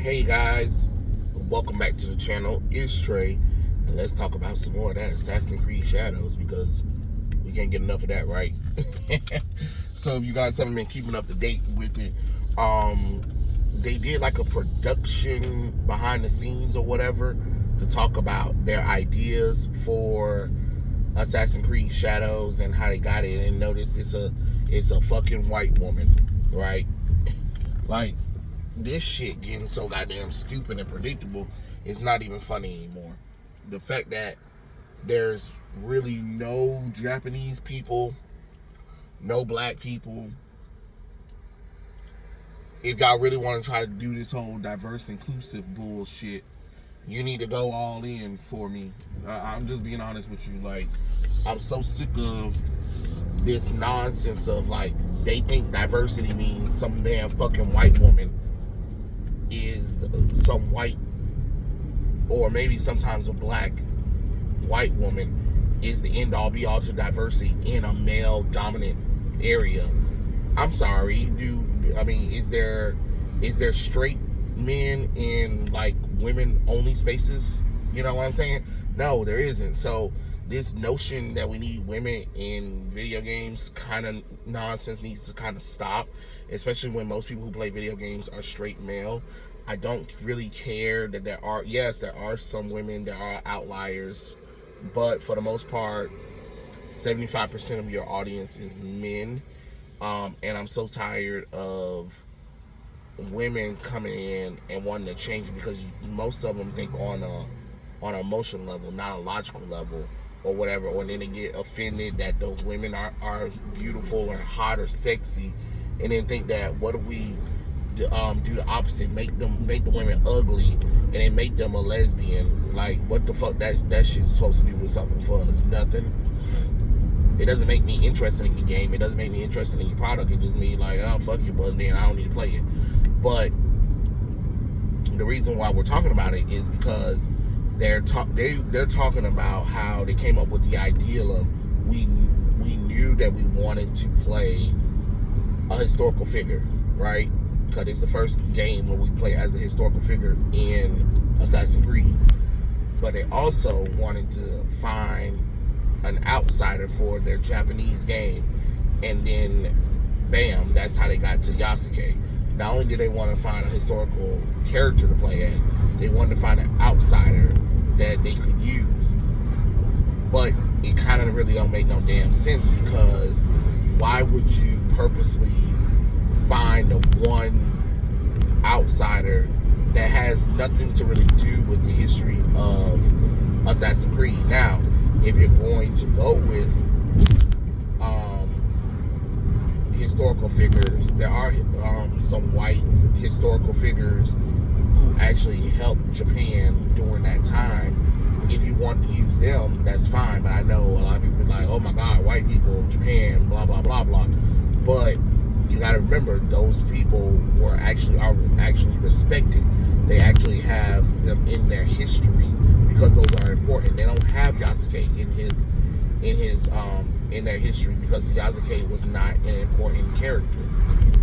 Hey guys, welcome back to the channel. It's Trey, and let's talk about some more of that Assassin's Creed Shadows because we can't get enough of that, right? So if you guys haven't been keeping up to date with it, they did like a production behind the scenes or whatever to talk about their ideas for Assassin's Creed Shadows and how they got it. And notice it's a fucking white woman, right? Like, this shit getting so goddamn stupid and predictable, it's not even funny anymore. The fact that there's really no Japanese people, no black people. If y'all really want to try to do this whole diverse, inclusive bullshit, you need to go all in for me. I'm just being honest with you. Like, I'm so sick of this nonsense of, like, they think diversity means some damn fucking white woman is some white, or maybe sometimes a black white woman is the end all be all to diversity in a male dominant area. I'm sorry, is there straight men in like women only spaces? You know what I'm saying? No, there isn't. So this notion that we need women in video games kind of nonsense needs to kind of stop, especially when most people who play video games are straight male. I don't really care that there are some women, there are outliers, but for the most part, 75% of your audience is men. And I'm so tired of women coming in and wanting to change it because most of them think on an emotional level, not a logical level or whatever, or then they get offended that those women are beautiful or hot or sexy, and then think that what if we do the opposite, make the women ugly and then make them a lesbian? Like, what the fuck that shit's supposed to do with something for us? Nothing. It doesn't make me interested in your game. It doesn't make me interested in your product. It just means like, oh, fuck you, but then I don't need to play it. But the reason why we're talking about it is because they're talking about how they came up with the ideal of we knew that we wanted to play a historical figure, right? Because it's the first game where we play as a historical figure in Assassin's Creed. But they also wanted to find an outsider for their Japanese game, and then bam, that's how they got to Yasuke. Not only did they want to find a historical character to play as, they wanted to find an outsider that they could use. But it kind of really don't make no damn sense, because why would you purposely find the one outsider that has nothing to really do with the history of Assassin's Creed? Now, if you're going to go with historical figures, there are some white historical figures who actually helped Japan during that time. If you want to use them, that's fine. But I know a lot of people are like, oh my god, white people, Japan, blah blah blah blah. But you got to remember, those people are actually respected. They actually have them in their history because those are important. They don't have Yasuke in their history because Yasuke was not an important character.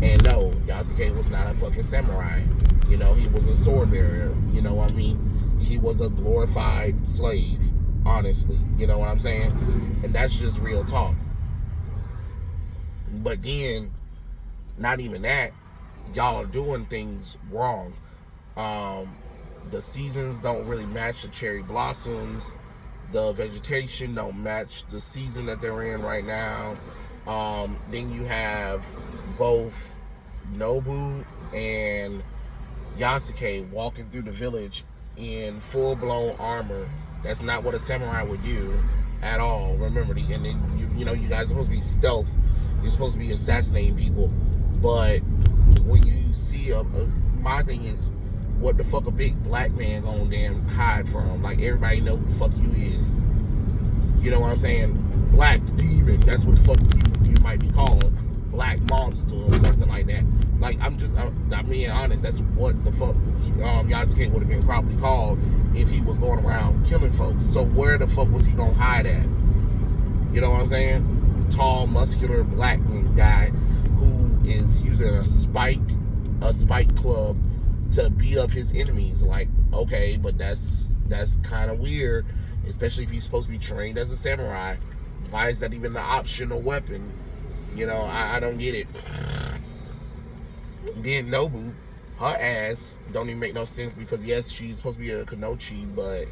And no, Yasuke was not a fucking samurai. You know, he was a sword bearer. You know what I mean? He was a glorified slave, honestly. You know what I'm saying? And that's just real talk. But then, not even that, y'all are doing things wrong. The seasons don't really match the cherry blossoms. The vegetation don't match the season that they're in right now. Then you have both Nobu and Yasuke walking through the village in full-blown armor. That's not what a samurai would do at all. Remember, and then you know, you guys are supposed to be stealth. You're supposed to be assassinating people. But when you see my thing is, what the fuck a big black man gonna damn hide from? Like, everybody know who the fuck you is. You know what I'm saying? Black demon. That's what the fuck you might be called. Black monster or something like that. Like, I'm being honest. That's what the fuck Yasuke would have been probably called if he was going around killing folks. So where the fuck was he gonna hide at? You know what I'm saying? Tall, muscular, black guy who is using a spike club to beat up his enemies. Like, okay, but that's kind of weird, especially if he's supposed to be trained as a samurai. Why is that even an optional weapon? You know, I don't get it. Then Nobu, her ass don't even make no sense, because yes, she's supposed to be a Kunoichi, but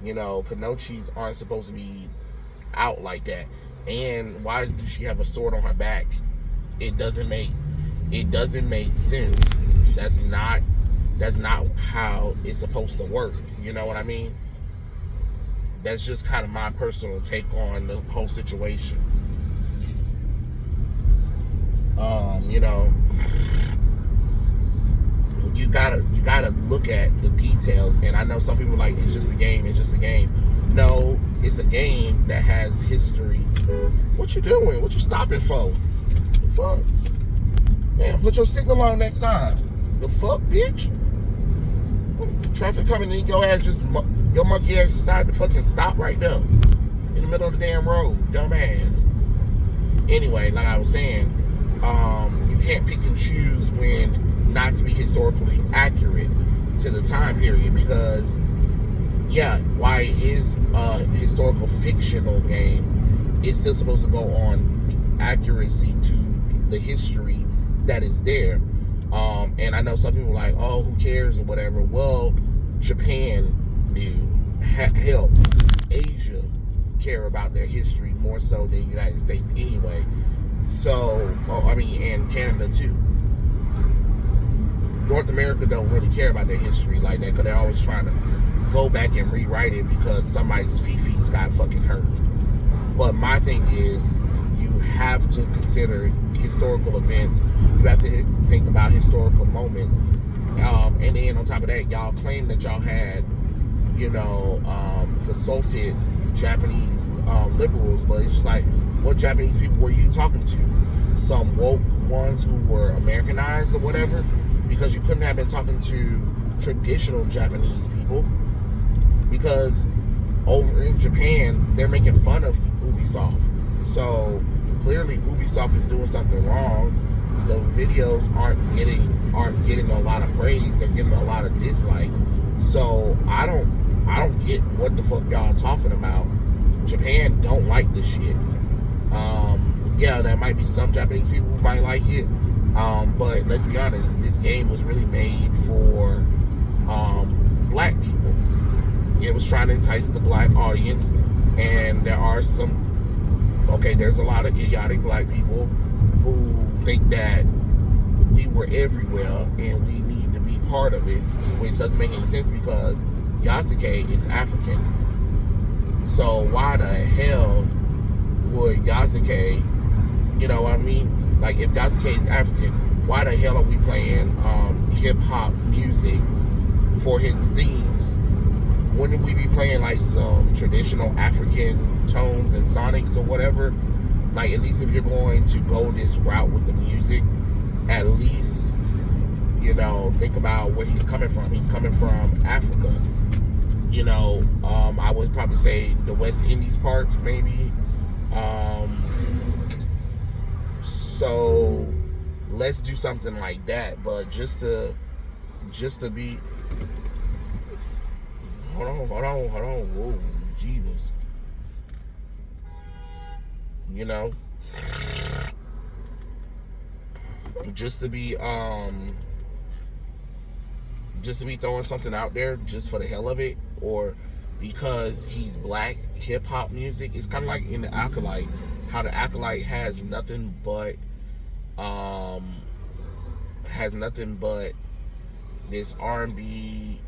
you know, Kunoichis aren't supposed to be out like that. And why does she have a sword on her back? It doesn't make sense. That's not how it's supposed to work. You know what I mean? That's just kind of my personal take on the whole situation. You know, you gotta look at the details. And I know some people are like, it's just a game. No, it's a game that has history. What you doing? What you stopping for? The fuck? Man, put your signal on next time. The fuck, bitch? Traffic coming in, your ass your monkey ass decided to fucking stop right there in the middle of the damn road, dumbass. Anyway, like I was saying, you can't pick and choose when not to be historically accurate to the time period, because yeah, why it is a historical fictional game, it's still supposed to go on accuracy to the history that is there. And I know some people are like, oh, who cares or whatever. Well, Japan do. Hell, Asia care about their history more so than the United States anyway. So, I mean, and Canada too. North America don't really care about their history like that, because they're always trying to go back and rewrite it because somebody's fifis got fucking hurt. But my thing is, you have to consider historical events. You have to think about historical moments. And then on top of that, y'all claim that y'all had, you know, consulted Japanese liberals, but it's just like, what Japanese people were you talking to? Some woke ones who were Americanized or whatever? Because you couldn't have been talking to traditional Japanese people, because over in Japan, they're making fun of Ubisoft. So clearly Ubisoft is doing something wrong. The videos aren't getting a lot of praise. They're getting a lot of dislikes. So I don't get what the fuck y'all talking about. Japan don't like this shit. Yeah, there might be some Japanese people who might like it. But let's be honest, this game was really made for black people. It was trying to entice the black audience, and there's a lot of idiotic black people who think that we were everywhere and we need to be part of it, which doesn't make any sense, because Yasuke is African. So why the hell would Yasuke, you know what I mean? Like, if Yasuke is African, why the hell are we playing hip-hop music for his themes? Wouldn't we be playing like some traditional African tones and sonics or whatever? Like, at least if you're going to go this route with the music, at least, you know, think about where he's coming from. He's coming from Africa. You know, I would probably say the West Indies parts, maybe. So let's do something like that. But just to be, hold on. Whoa, jeebus. You know, just to be throwing something out there just for the hell of it, or because he's black. Hip hop music, it's kind of like in the Acolyte, how the Acolyte has nothing but this R&B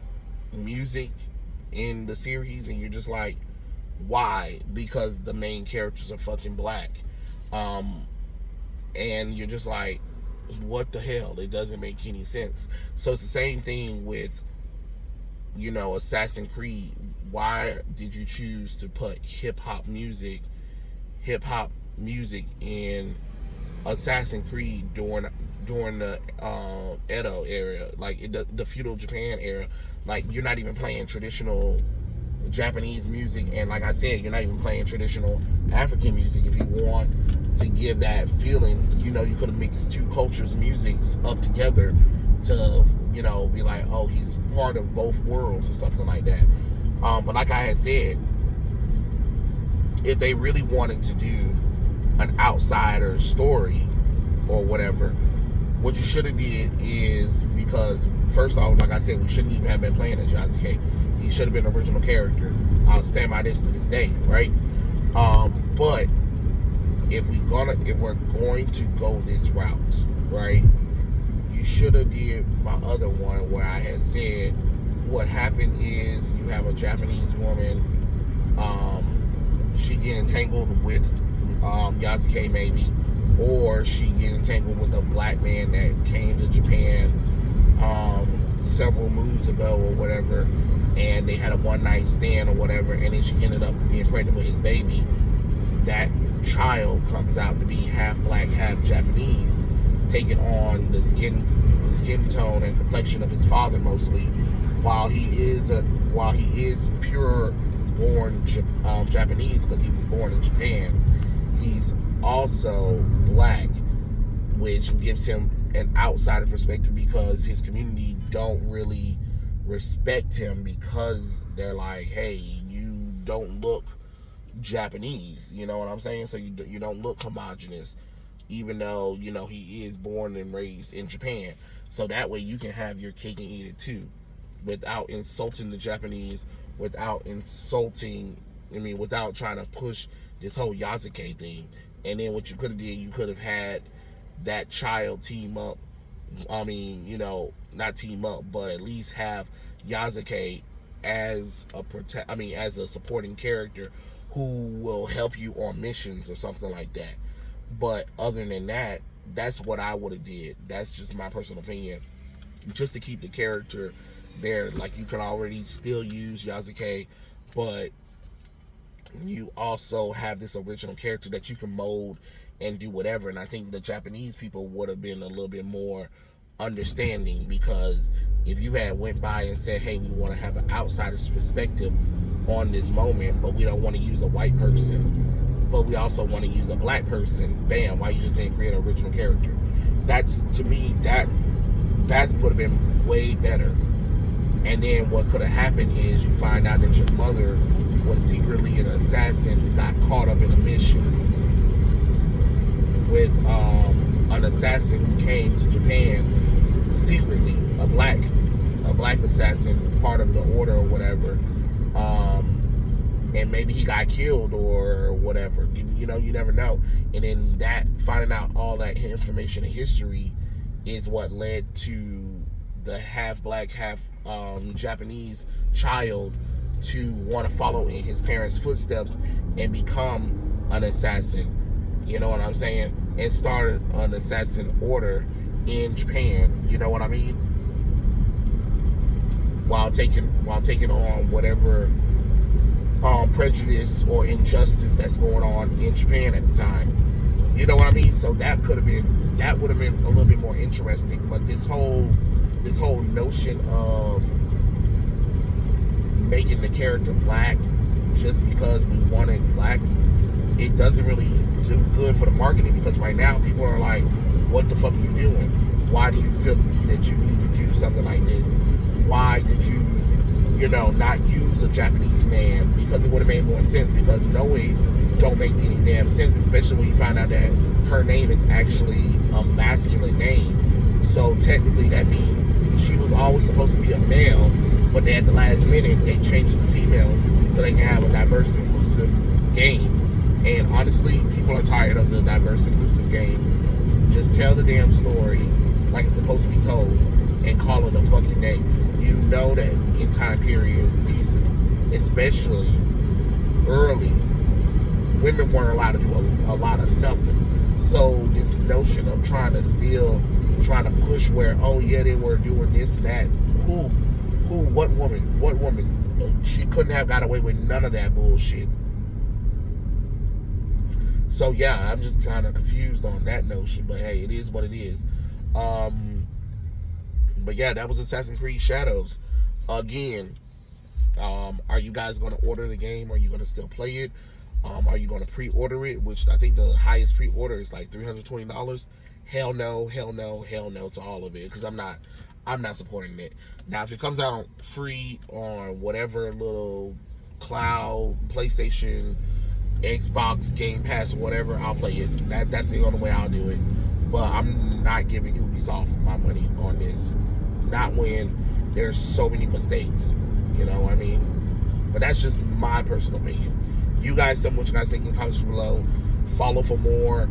music in the series, and you're just like, why? Because the main characters are fucking black. And you're just like, what the hell? It doesn't make any sense. So it's the same thing with, you know, Assassin's Creed. Why did you choose to put hip hop music in Assassin's Creed during the Edo era, like the feudal Japan era? Like, you're not even playing traditional Japanese music, and like I said, you're not even playing traditional African music. If you want to give that feeling, you know, you could have mixed two cultures' musics up together to be like, oh, he's part of both worlds or something like that. But like I had said, if they really wanted to do an outsider story or whatever, what you should have did is, because first off, like I said, we shouldn't even have been playing as Yasuke. He should have been an original character. I'll stand by this to this day, right? But if we're going to go this route, right, you should have did my other one where I had said what happened is you have a Japanese woman, she get entangled with Yasuke maybe, or she get entangled with a black man that came to Japan several moons ago or whatever, and they had a one-night stand or whatever, and then she ended up being pregnant with his baby. That child comes out to be half black, half Japanese, taking on the skin tone and complexion of his father mostly. While he is pure born Japanese because he was born in Japan, he's also black, which gives him an outsider perspective because his community don't really respect him because they're like, hey, you don't look Japanese, you know what I'm saying? So you don't look homogenous, even though he is born and raised in Japan. So that way you can have your cake and eat it too, without insulting the Japanese, without trying to push this whole Yasuke thing. And then what you could have did, you could have had that child team up. I mean, not team up, but at least have Yasuke as a supporting character who will help you on missions or something like that. But other than that, that's what I would have did. That's just my personal opinion. Just to keep the character there. Like, you can already still use Yasuke, but you also have this original character that you can mold and do whatever. And I think the Japanese people would have been a little bit more understanding, because if you had went by and said, hey, we want to have an outsider's perspective on this moment, but we don't want to use a white person, but we also want to use a black person, bam, why you just didn't create an original character? That's, to me, that would have been way better. And then what could have happened is you find out that your mother was secretly an assassin who got caught up in a mission with an assassin who came to Japan secretly, a black assassin, part of the order or whatever, and maybe he got killed or whatever. You never know. And then finding out all that information and history is what led to the half black, half Japanese child to want to follow in his parents' footsteps and become an assassin. You know what I'm saying? And start an assassin order in Japan. You know what I mean? While taking on whatever prejudice or injustice that's going on in Japan at the time. You know what I mean? So that would have been a little bit more interesting. But this whole notion of making the character black just because we wanted black, it doesn't really do good for the marketing, because right now people are like, what the fuck are you doing? Why do you feel the need that you need to do something like this? Why did you not use a Japanese man? Because it would have made more sense, because Noe don't make any damn sense, especially when you find out that her name is actually a masculine name. So technically that means she was always supposed to be a male, but at the last minute they changed the females so they can have a diverse, inclusive game. And honestly, people are tired of the diverse, inclusive game. Just tell the damn story like it's supposed to be told and call it a fucking day. You know that in time period pieces, especially earlies, women weren't allowed to do a lot of nothing. So this notion of trying to push where, oh yeah, they were doing this and that. What woman? She couldn't have got away with none of that bullshit. So yeah, I'm just kind of confused on that notion, but hey, it is what it is. But yeah, that was Assassin's Creed Shadows. Again, are you guys going to order the game? Are you going to still play it? Are you going to pre-order it? Which I think the highest pre-order is like $320. Hell no to all of it, because I'm I'm not supporting it. Now, if it comes out free on whatever little cloud, PlayStation, Xbox, Game Pass, or whatever, I'll play it. That's the only way I'll do it. But I'm not giving Ubisoft my money on this. Not when there's so many mistakes. You know what I mean? But that's just my personal opinion. You guys tell me what you guys think in the comments below. Follow for more.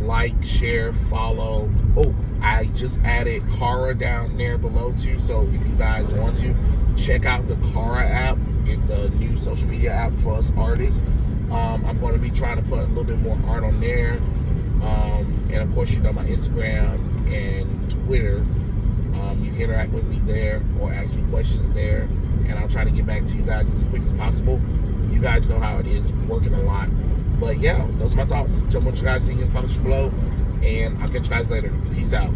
Like, share, follow. Oh, I just added Kara down there below too. So if you guys want to, check out the Kara app. It's a new social media app for us artists. I'm going to be trying to put a little bit more art on there. And of course, you know, my Instagram and Twitter. You can interact with me there or ask me questions there. And I'll try to get back to you guys as quick as possible. You guys know how it is, working a lot. But yeah, those are my thoughts. Tell me what you guys think in the comments below. And I'll catch you guys later. Peace out.